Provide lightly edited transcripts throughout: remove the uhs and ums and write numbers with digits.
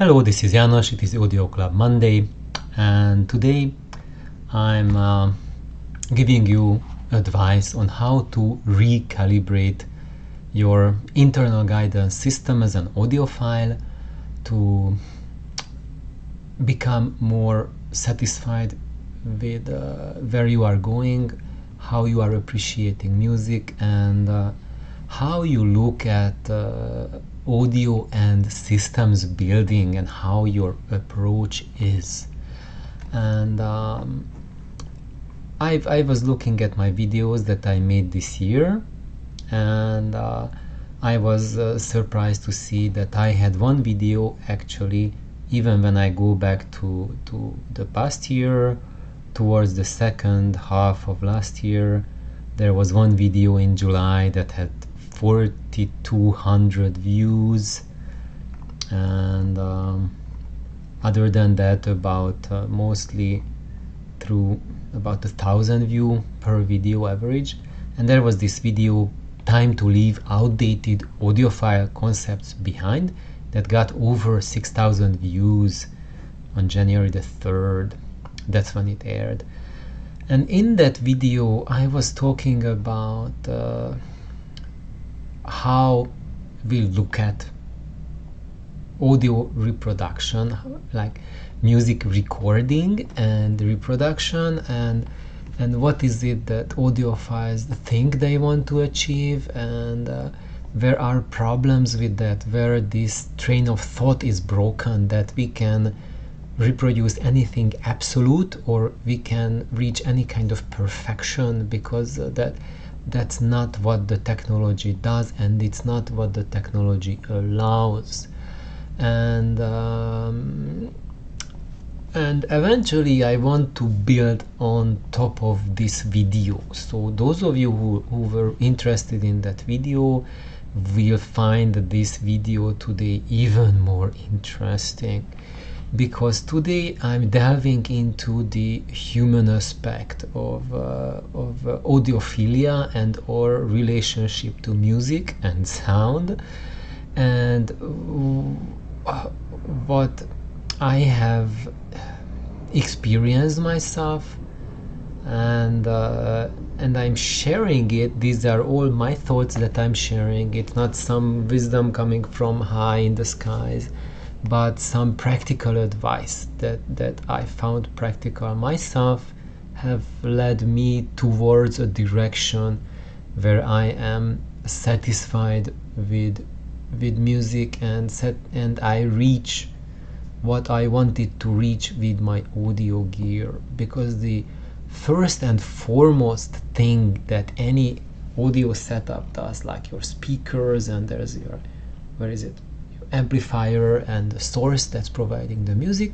Hello, this is János, it is Audio Club Monday, and today I'm giving you advice on how to recalibrate your internal guidance system as an audiophile to become more satisfied with where you are going, how you are appreciating music, and how you look at audio and systems building and how your approach is. And I was looking at my videos that I made this year, and I was surprised to see that I had one video actually, even when I go back to the past year, towards the second half of last year, there was one video in July that had 4,200 views, and other than that, about mostly through about 1,000 view per video average. And there was this video, Time to Leave Outdated Audiophile Concepts Behind, that got over 6,000 views on January the 3rd. That's when it aired. And in that video I was talking about how we look at audio reproduction, like music recording and reproduction, and what is it that audiophiles think they want to achieve, and where are problems with that, where this train of thought is broken, that we can reproduce anything absolute or we can reach any kind of perfection, because that's not what the technology does, and it's not what the technology allows. And eventually I want to build on top of this video. So those of you who were interested in that video will find this video today even more interesting, because today I'm delving into the human aspect of audiophilia and our relationship to music and sound, and what I have experienced myself, and I'm sharing it. These are all my thoughts that I'm sharing. It's not some wisdom coming from high in the skies, but some practical advice that I found practical myself, have led me towards a direction where I am satisfied with music, and I reach what I wanted to reach with my audio gear. Because the first and foremost thing that any audio setup does, like your speakers, and there's your, where is it, amplifier and the source that's providing the music,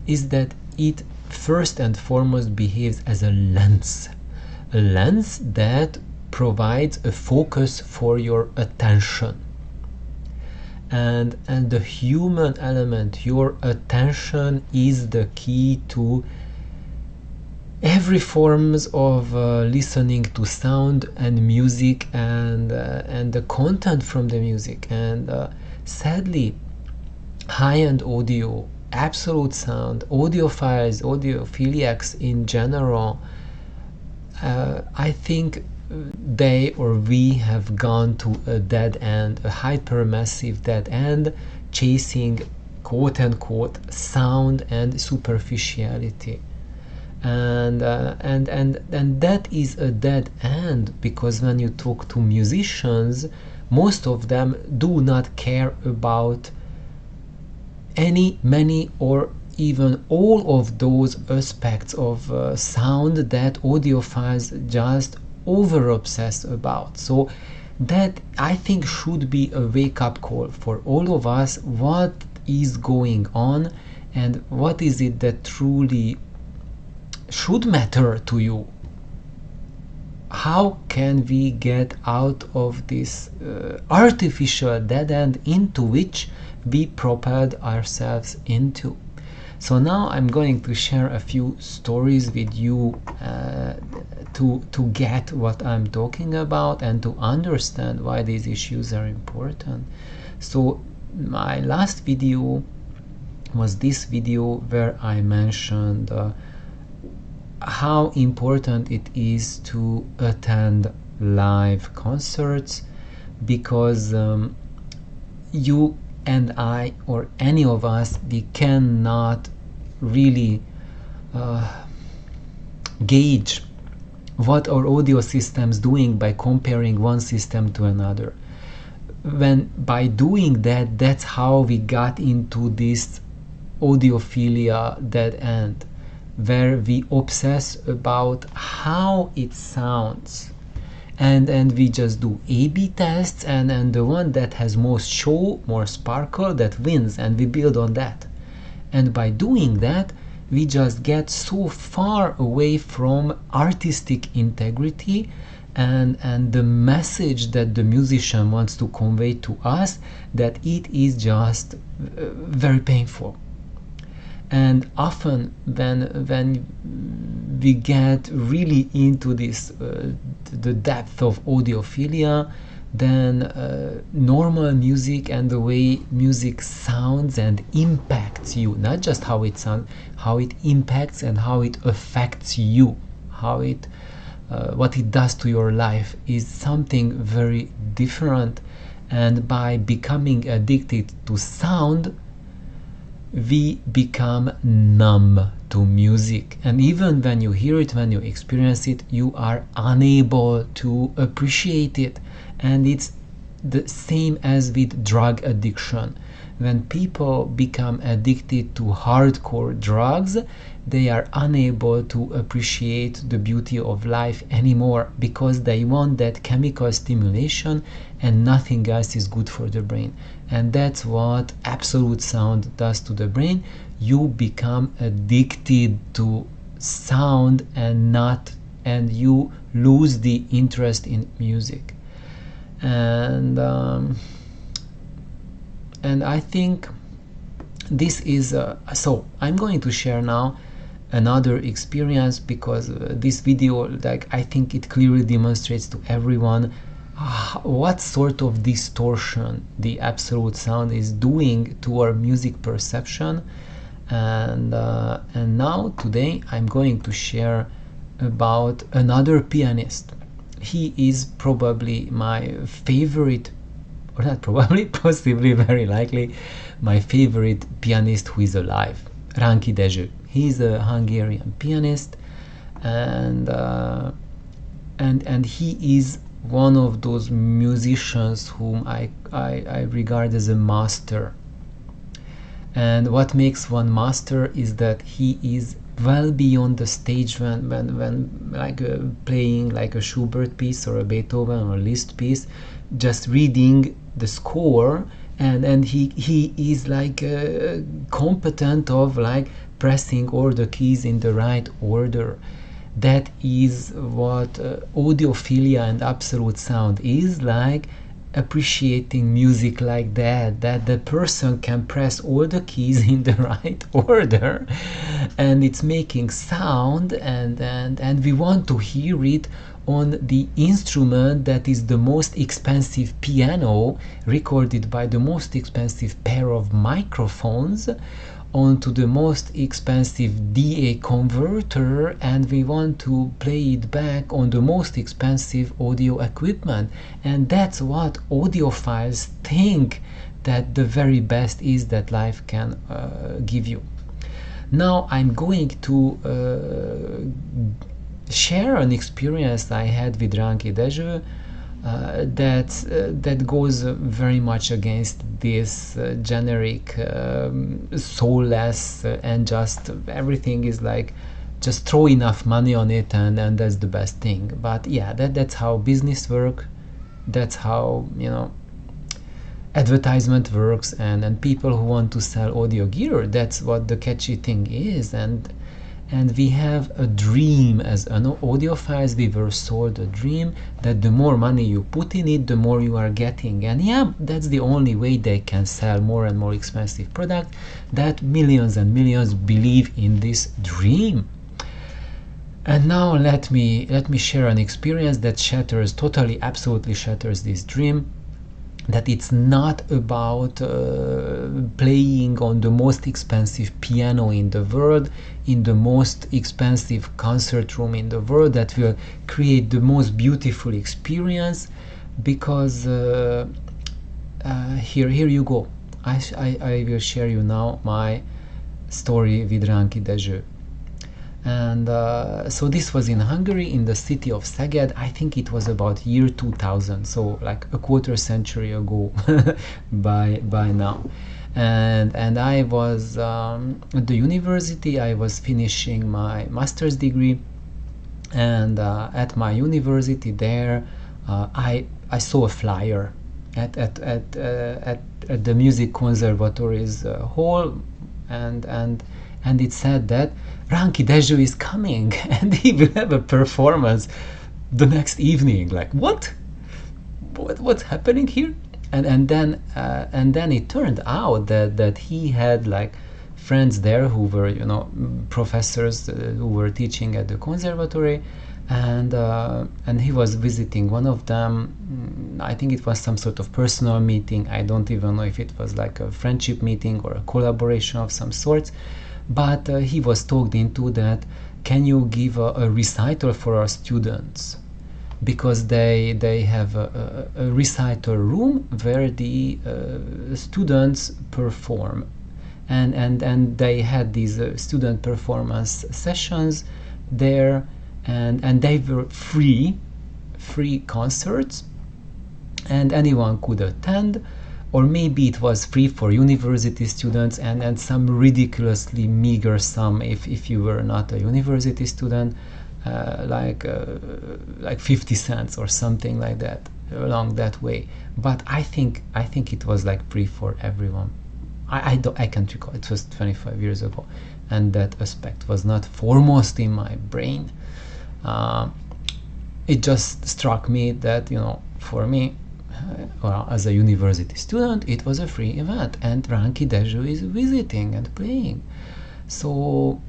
is that it first and foremost behaves as a lens that provides a focus for your attention. And the human element, your attention, is the key to every forms of listening to sound and music, and the content from the music. And sadly, high-end audio, absolute sound, audiophiles, audiophiliacs in general, I think they or we have gone to a dead end, a hypermassive dead end, chasing quote-unquote sound and superficiality. And that is a dead end, because when you talk to musicians, most of them do not care about many, or even all of those aspects of sound that audiophiles just over-obsess about. So that, I think, should be a wake-up call for all of us. What is going on, and what is it that truly should matter to you? How can we get out of this artificial dead end into which we propelled ourselves into? So now I'm going to share a few stories with you to get what I'm talking about and to understand why these issues are important. So my last video was this video where I mentioned how important it is to attend live concerts, because you and I, or any of us, we cannot really gauge what our audio system's doing by comparing one system to another. When by doing that, that's how we got into this audiophilia dead end, where we obsess about how it sounds, and we just do A/B tests, and the one that has most show, more sparkle, that wins, and we build on that. And by doing that, we just get so far away from artistic integrity and the message that the musician wants to convey to us, that it is just very painful. And often when we get really into this the depth of audiophilia, then normal music and the way music sounds and impacts you, not just how it sounds, how it impacts and how it affects you, how it what it does to your life, is something very different. And by becoming addicted to sound, we become numb to music, and even when you hear it, when you experience it, you are unable to appreciate it. And it's the same as with drug addiction. When people become addicted to hardcore drugs, they are unable to appreciate the beauty of life anymore, because they want that chemical stimulation, and nothing else is good for the brain. And that's what absolute sound does to the brain. You become addicted to sound and you lose the interest in music. And I think this is so I'm going to share now another experience, because this video, like, I think it clearly demonstrates to everyone what sort of distortion the absolute sound is doing to our music perception. And now today I'm going to share about another pianist. He is probably my favorite, or not probably, possibly, very likely my favorite pianist who is alive, Ránki Dezső. He's a Hungarian pianist, and he is one of those musicians whom I regard as a master. And what makes one master is that he is well beyond the stage when like playing like a Schubert piece or a Beethoven or Liszt piece, just reading the score, and he is like competent of like pressing all the keys in the right order. That is what audiophilia and absolute sound is like, appreciating music like that the person can press all the keys in the right order, and it's making sound, and we want to hear it on the instrument that is the most expensive piano, recorded by the most expensive pair of microphones, onto the most expensive DA converter, and we want to play it back on the most expensive audio equipment. And that's what audiophiles think that the very best is that life can give you. Now I'm going to share an experience I had with Ránki Dezső that goes very much against this generic soulless and just everything is like just throw enough money on it and that's the best thing. But yeah, that's how business works, that's how, you know, advertisement works, and people who want to sell audio gear, that's what the catchy thing is. And we have a dream as an audiophiles. We were sold a dream that the more money you put in it, the more you are getting. And yeah, that's the only way they can sell more and more expensive product, that millions and millions believe in this dream. And now let me share an experience that shatters, totally, absolutely shatters this dream. that it's not about playing on the most expensive piano in the world, in the most expensive concert room in the world, that will create the most beautiful experience, because here you go. I will share you now my story with Ránki Dezső. And so this was in Hungary, in the city of Szeged. I think it was about year 2000, so like a quarter century ago by now. And I was at the university. I was finishing my master's degree, and at my university there, I saw a flyer at the music conservatory's hall, and it said that Ránki Dezső is coming and he will have a performance the next evening. Like, what's happening here? And then it turned out that he had like friends there who were, you know, professors who were teaching at the conservatory, and he was visiting one of them. I think it was some sort of personal meeting. I don't even know if it was like a friendship meeting or a collaboration of some sorts, but he was talked into that, can you give a recital for our students, because they have a recital room where the students perform, and they had these student performance sessions there, and they were free concerts, and anyone could attend, or maybe it was free for university students, and some ridiculously meager sum if you were not a university student, like 50 cents or something like that, along that way. But I think it was like free for everyone. I can't recall. It was 25 years ago, and that aspect was not foremost in my brain. It just struck me that, you know, for me, well, as a university student, it was a free event, and Ránki Dezső is visiting and playing. So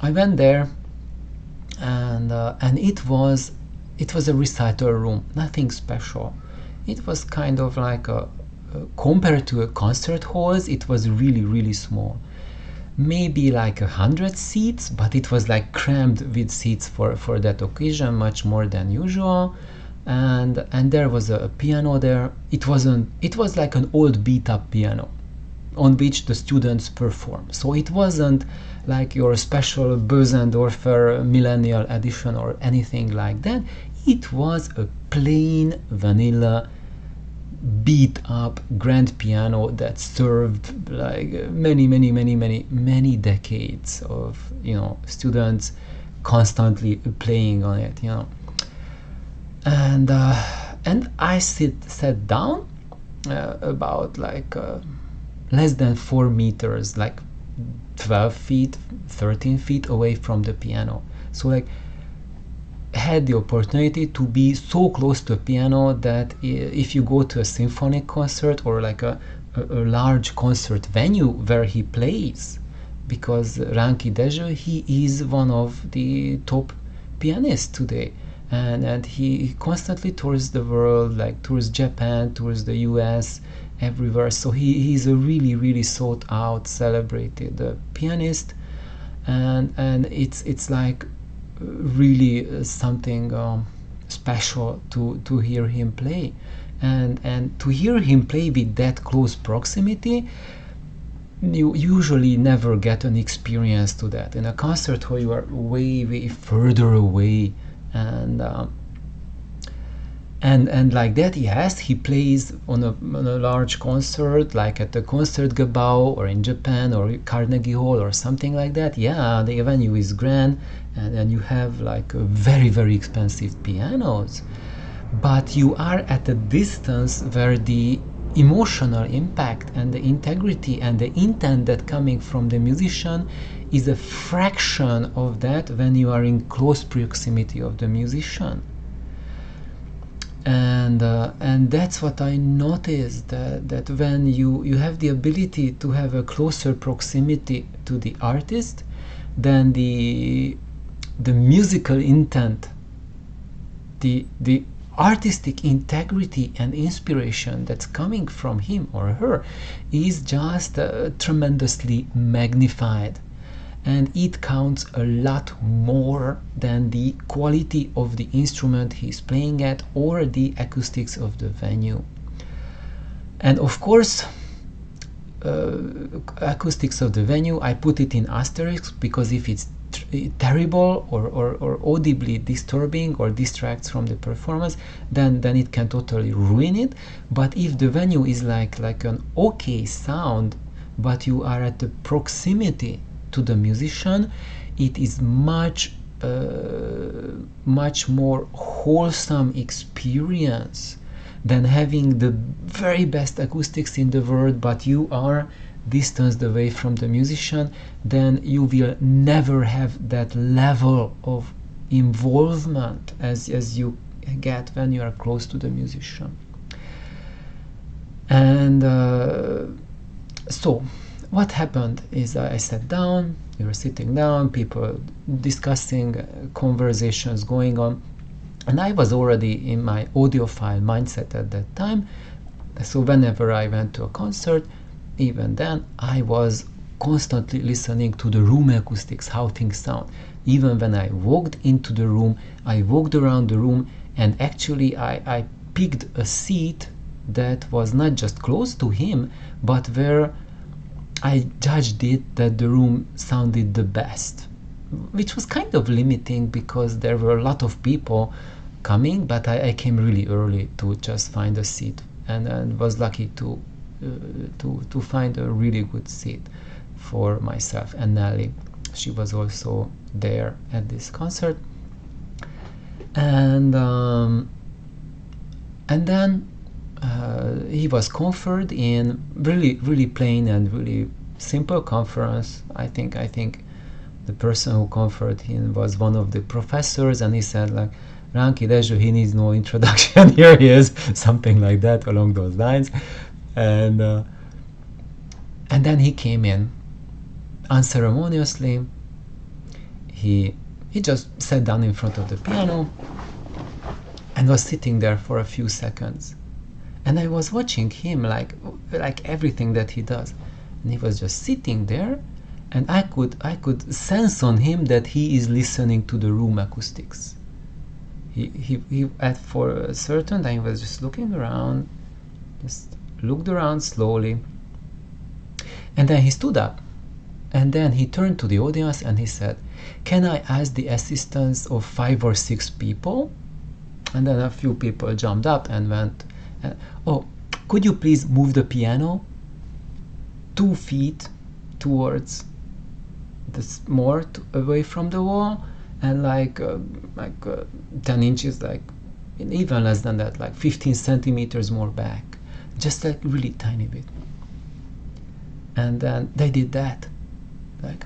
I went there, and it was a recital room, nothing special. It was kind of like compared to a concert halls, it was really small. Maybe like 100 seats, but it was like crammed with seats for that occasion, much more than usual. And there was a piano there. It was like an old beat up piano on which the students perform. So it wasn't like your special Bösendorfer millennial edition or anything like that. It was a plain vanilla beat up grand piano that served like many decades of, you know, students constantly playing on it, you know. And I sat down about like less than 4 meters, like 12 feet, 13 feet away from the piano. So like had the opportunity to be so close to a piano that if you go to a symphonic concert or like a large concert venue where he plays, because Ránki Dezső, he is one of the top pianists today, and he constantly tours the world, like tours Japan, tours the US, everywhere. So he's a really sought out, celebrated pianist, and it's like really something special to hear him play, and to hear him play with that close proximity. You usually never get an experience to that in a concert hall. You are way further away, and like that. Yes, he plays on a large concert, like at the Concertgebouw or in Japan or Carnegie Hall or something like that. Yeah, the venue is grand, and you have like very expensive pianos, but you are at a distance where the emotional impact and the integrity and the intent that coming from the musician is a fraction of that when you are in close proximity of the musician. And that's what I noticed, that when you have the ability to have a closer proximity to the artist, then the musical intent, the artistic integrity and inspiration that's coming from him or her is just tremendously magnified, and it counts a lot more than the quality of the instrument he's playing at or the acoustics of the venue. And of course, acoustics of the venue, I put it in asterisk, because if it's terrible or audibly disturbing or distracts from the performance, then it can totally ruin it. But if the venue is like an okay sound, but you are at the proximity to the musician, it is much more wholesome experience than having the very best acoustics in the world, but you are distanced away from the musician. Then you will never have that level of involvement as you get when you are close to the musician. And so what happened is I sat down, we were sitting down, people discussing, conversations going on, and I was already in my audiophile mindset at that time. So whenever I went to a concert, even then, I was constantly listening to the room acoustics, how things sound. Even when I walked into the room, I walked around the room, and actually I picked a seat that was not just close to him, but where I judged it that the room sounded the best, which was kind of limiting because there were a lot of people coming, but I came really early to just find a seat, and was lucky to find a really good seat for myself and Nelly. She was also there at this concert, and then he was conferred in really plain and really simple conference. I think the person who conferred him was one of the professors, and he said like, Ránki Dezső, he needs no introduction, here he is, something like that along those lines. And then he came in unceremoniously. He just sat down in front of the piano and was sitting there for a few seconds, and I was watching him like everything that he does, and he was just sitting there, and I could sense on him that he is listening to the room acoustics. He for a certain time was just looking around, just looked around slowly, and then he stood up, and then he turned to the audience and he said, "Can I ask the assistance of 5 or 6 people?" And then a few people jumped up and went, "Oh, could you please move the piano 2 feet towards away from the wall, and like 10 inches, like even less than that, like 15 centimeters more back, just like really tiny bit." And then they did that, like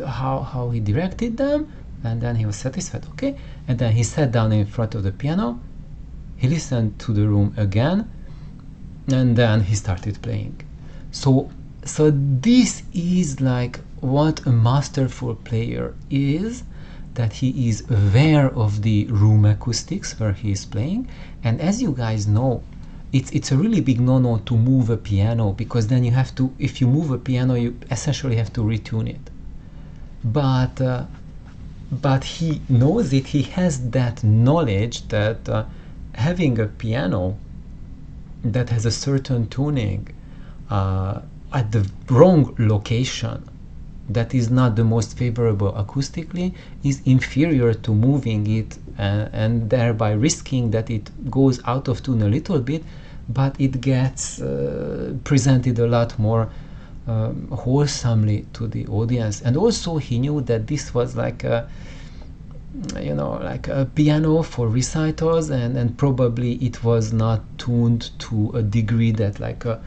how he directed them, and then he was satisfied. Okay, and then he sat down in front of the piano, he listened to the room again, and then he started playing. So this is like what a masterful player is, that he is aware of the room acoustics where he is playing. And as you guys know, it's a really big no-no to move a piano, because then you have to, if you move a piano, you essentially have to retune it. But he knows it, he has that knowledge that having a piano that has a certain tuning at the wrong location, that is not the most favorable acoustically, is inferior to moving it and thereby risking that it goes out of tune a little bit, but it gets presented a lot more wholesomely to the audience. And also he knew that this was like a piano for recitals, and probably it was not tuned to a degree that like a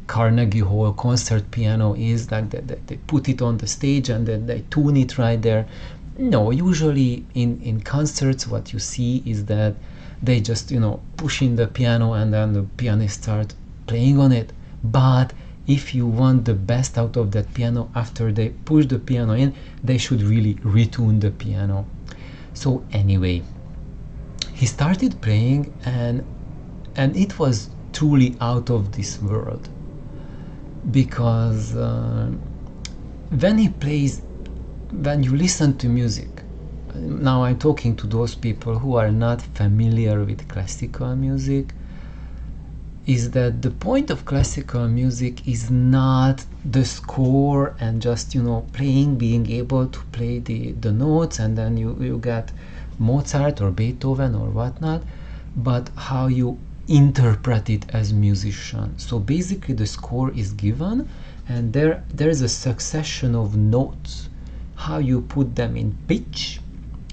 Carnegie Hall concert piano is, like that they put it on the stage and then they tune it right there. No, usually in concerts what you see is that they just push in the piano and then the pianist start playing on it. But if you want the best out of that piano, after they push the piano in, they should really retune the piano. So anyway, he started playing, and it was truly out of this world, because when he plays, when you listen to music, now I'm talking to those people who are not familiar with classical music, is that the point of classical music is not the score and just, you know, playing, being able to play the notes, and then you get Mozart or Beethoven or whatnot, but how you interpret it as musician. So basically the score is given, and there's a succession of notes, how you put them in pitch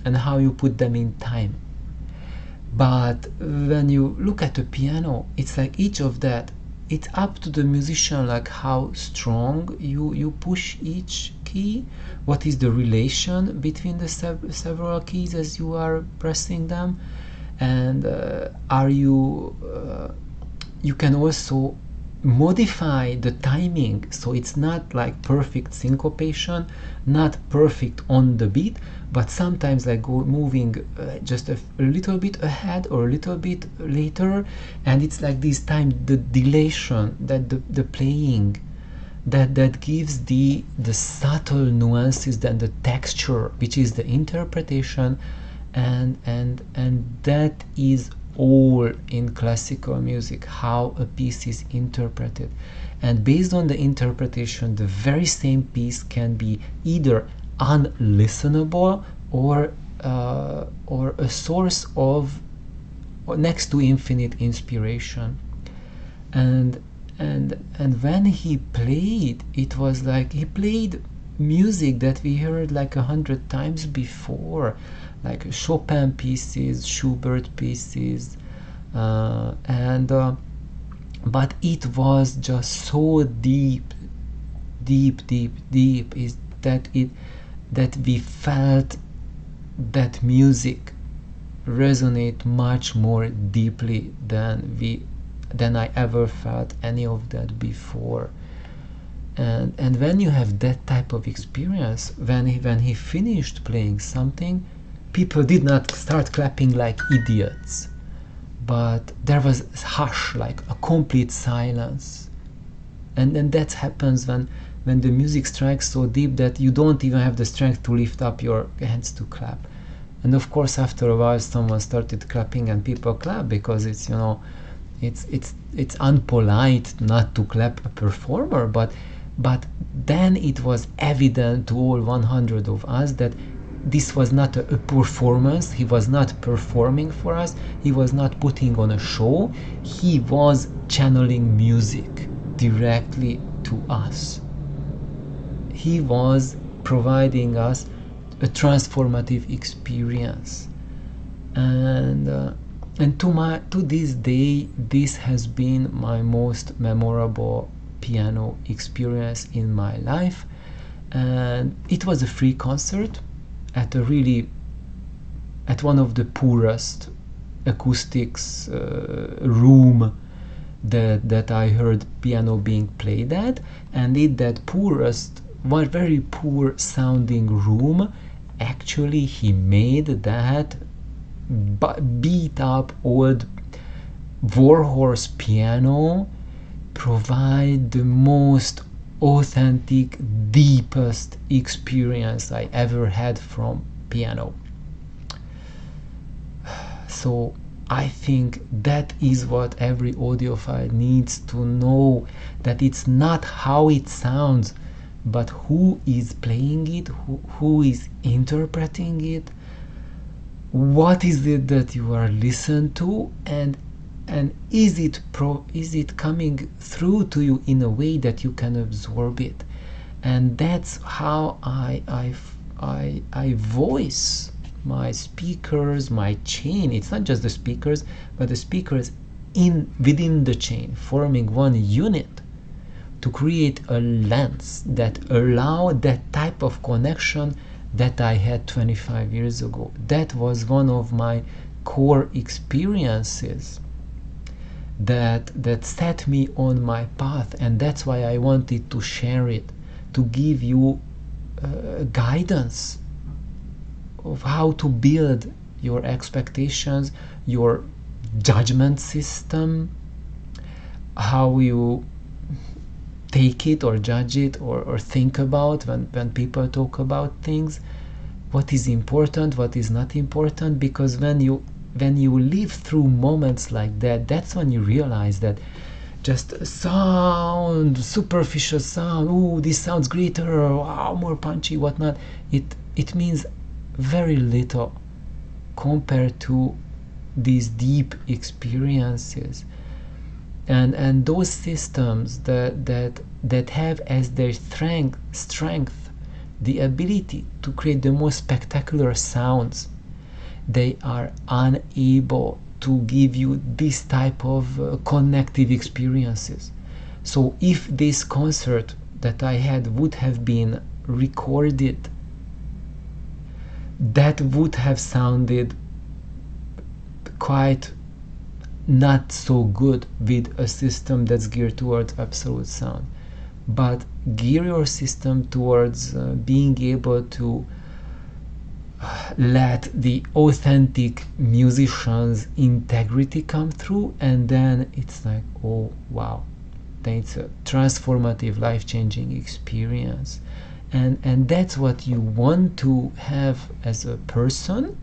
and how you put them in time. But when you look at a piano, it's like each of that, it's up to the musician, like how strong you push each key, what is the relation between the several keys as you are pressing them, and are you you can also modify the timing, so it's not like perfect syncopation, not perfect on the beat, but sometimes like moving just a little bit ahead or a little bit later, and it's like this time, the dilation, that the playing that gives the subtle nuances, then the texture, which is the interpretation, and that is all in classical music, how a piece is interpreted. And based on the interpretation, the very same piece can be either unlistenable or a source of next to infinite inspiration. And when he played, it was like he played music that we heard like 100 times before, like Chopin pieces, Schubert pieces, but it was just so deep, is that we felt that music resonate much more deeply than I ever felt any of that before. And when you have that type of experience, when he finished playing something, people did not start clapping like idiots, but there was hush, like a complete silence. And that happens when the music strikes so deep that you don't even have the strength to lift up your hands to clap. And of course, after a while, someone started clapping, and people clap because it's, you know, it's unpolite not to clap a performer, but then it was evident to all 100 of us that this was not a performance. He was not performing for us. He was not putting on a show. He was channeling music directly to us. He was providing us a transformative experience. And to this day, this has been my most memorable piano experience in my life. And it was a free concert at one of the poorest acoustics room that I heard piano being played at, and in that poorest, very poor sounding room, actually he made that beat up old warhorse piano provide the most authentic, deepest experience I ever had from piano. So I think that is what every audiophile needs to know, that it's not how it sounds, but who is playing it, who is interpreting it, what is it that you are listening to, and is it coming through to you in a way that you can absorb it. And that's how I voice my speakers, my chain. It's not just the speakers, but the speakers within the chain, forming one unit to create a lens that allow that type of connection that I had 25 years ago. That was one of my core experiences that set me on my path, and that's why I wanted to share it, to give you guidance of how to build your expectations, your judgment system, how you take it or judge it or think about when people talk about things, what is important, what is not important. Because when you live through moments like that, that's when you realize that just sound, superficial sound, oh, this sounds greater, wow, more punchy, whatnot, it means very little compared to these deep experiences. And those systems that have as their strength the ability to create the most spectacular sounds, they are unable to give you this type of connective experiences. So if this concert that I had would have been recorded, that would have sounded quite not so good with a system that's geared towards absolute sound. But gear your system towards being able to let the authentic musician's integrity come through, and then it's like, oh wow, then it's a transformative, life-changing experience. And that's what you want to have as a person.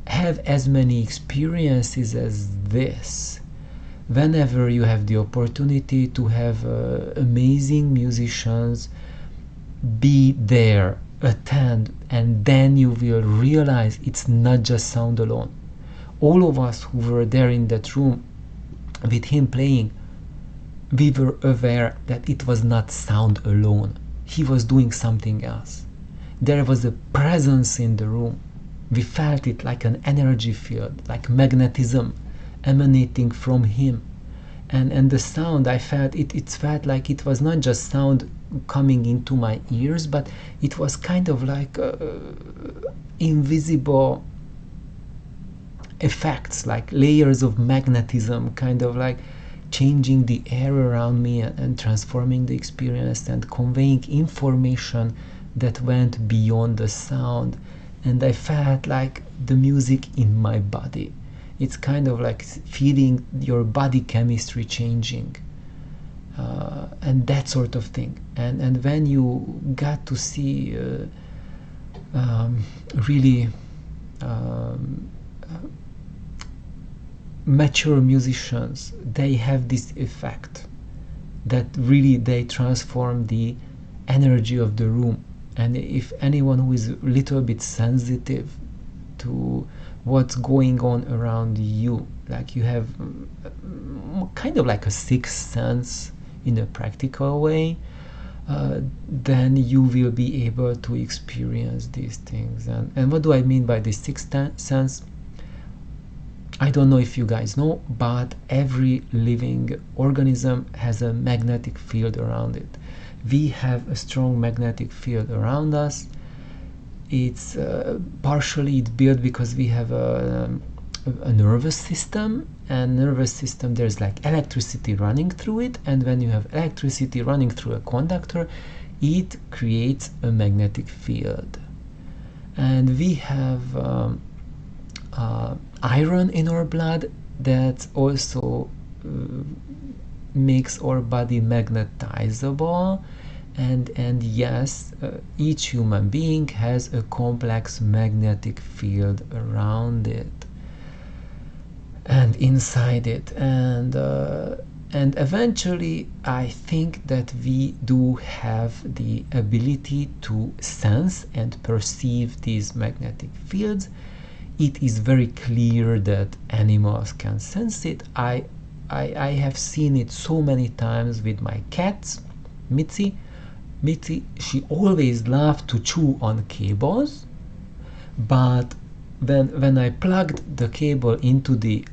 Have as many experiences as this. Whenever you have the opportunity to have amazing musicians, be there, attend, and then you will realize it's not just sound alone. All of us who were there in that room with him playing, we were aware that it was not sound alone. He was doing something else. There was a presence in the room. We felt it like an energy field, like magnetism emanating from him. And the sound, I felt it felt like it was not just sound coming into my ears, but it was kind of like invisible effects, like layers of magnetism, kind of like changing the air around me and transforming the experience and conveying information that went beyond the sound. And I felt like the music in my body. It's kind of like feeling your body chemistry changing, and that sort of thing. And when you got to see really mature musicians, they have this effect that really they transform the energy of the room. And if anyone who is a little bit sensitive to what's going on around you, like you have kind of like a sixth sense in a practical way, then you will be able to experience these things. And what do I mean by this sixth sense? I don't know if you guys know, but every living organism has a magnetic field around it. We have a strong magnetic field around us. It's partially built because we have a nervous system, and nervous system, there's like electricity running through it, and when you have electricity running through a conductor, it creates a magnetic field. And we have iron in our blood that also makes our body magnetizable. And yes, each human being has a complex magnetic field around it and inside it, and eventually I think that we do have the ability to sense and perceive these magnetic fields. It is very clear that animals can sense it. I have seen it so many times with my cats. Mitzi, she always loved to chew on cables, but when I plugged the cable into the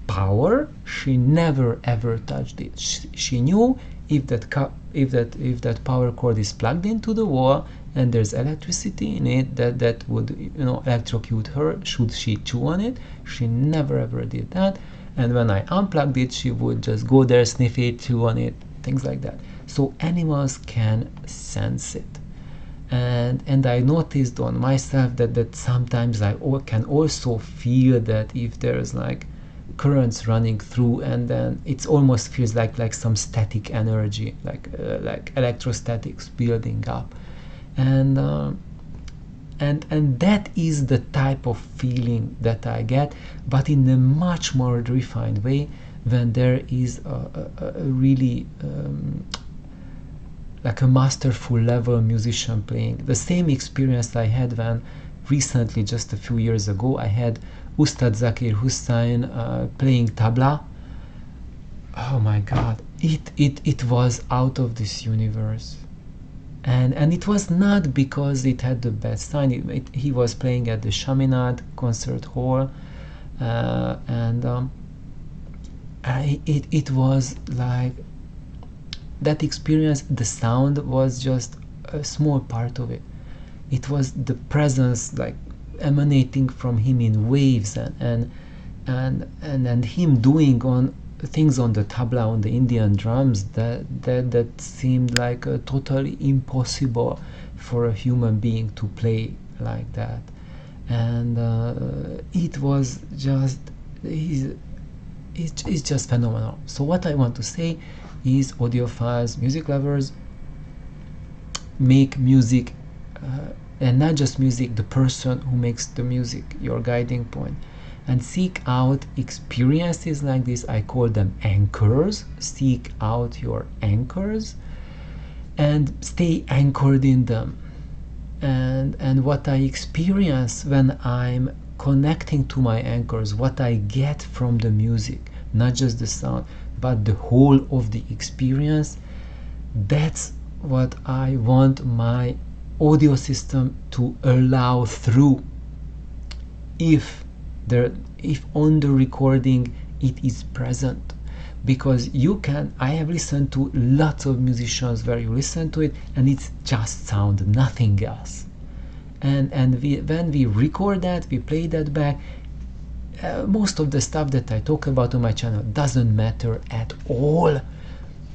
power, she never ever touched it. She knew if that power cord is plugged into the wall and there's electricity in it, that would electrocute her should she chew on it. She never ever did that. And when I unplugged it, she would just go there, sniff it, chew on it, things like that. So animals can sense it. and I noticed on myself that sometimes I can also feel that if there's like currents running through, and then it almost feels like some static energy, like electrostatics building up, and that is the type of feeling that I get, but in a much more refined way, when there is a really like a masterful level musician playing. The same experience I had when recently, just a few years ago, I had Ustad Zakir Hussain playing tabla. Oh my god, it was out of this universe. And it was not because it had the best sound. He was playing at the Chaminade concert hall, it was like that experience. The sound was just a small part of it. It was the presence, like emanating from him in waves, and him doing on things on the tabla, on the Indian drums, that seemed like totally impossible for a human being to play like that. And it was just it's just phenomenal. So what I want to say is, audiophiles, music lovers, make music, and not just music, the person who makes the music your guiding point, and seek out experiences like this. I call them anchors. Seek out your anchors and stay anchored in them. And what I experience when I'm connecting to my anchors, what I get from the music, not just the sound, but the whole of the experience, that's what I want my audio system to allow through. If on the recording it is present, because I have listened to lots of musicians where you listen to it and it's just sound, nothing else. And when we record that, we play that back, most of the stuff that I talk about on my channel doesn't matter at all.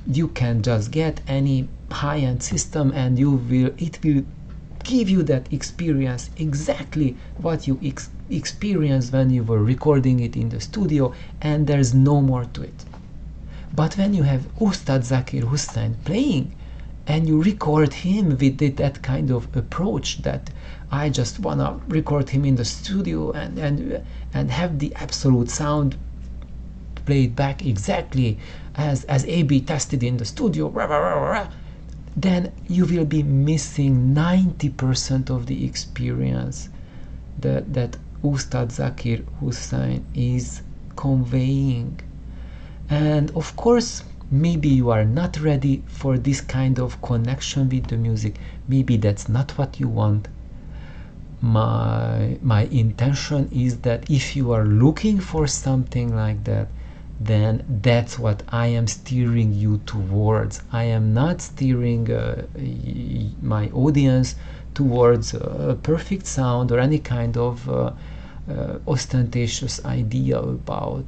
You can just get any high-end system and it will give you that experience, exactly what you experienced when you were recording it in the studio, and there's no more to it. But when you have Ustad Zakir Hussain playing and you record him with that kind of approach, that I just wanna record him in the studio and have the absolute sound played back exactly as A/B tested in the studio, then you will be missing 90% of the experience that Ustad Zakir Hussain is conveying. And of course, maybe you are not ready for this kind of connection with the music. Maybe that's not what you want. My intention is that if you are looking for something like that, then that's what I am steering you towards. I am not steering my audience towards a perfect sound or any kind of ostentatious idea about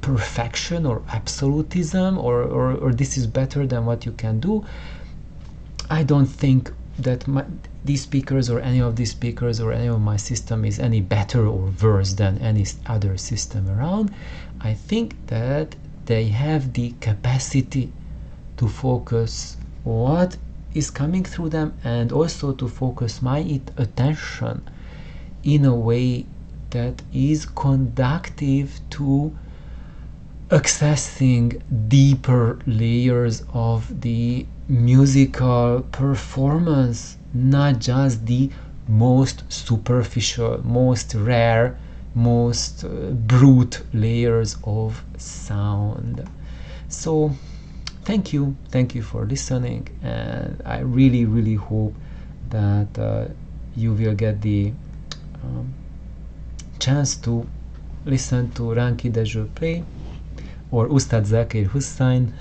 perfection or absolutism, or this is better than what you can do. I don't think that these speakers or any of these speakers or any of my system is any better or worse than any other system around. I think that they have the capacity to focus what is coming through them, and also to focus my attention in a way that is conducive to accessing deeper layers of the musical performance, not just the most superficial, most rare, most brute layers of sound. So thank you for listening, and I really hope that you will get the chance to listen to Ránki Dezső play, or Ustad Zakir Hussain,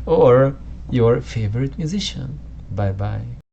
or your favorite musician. Bye bye.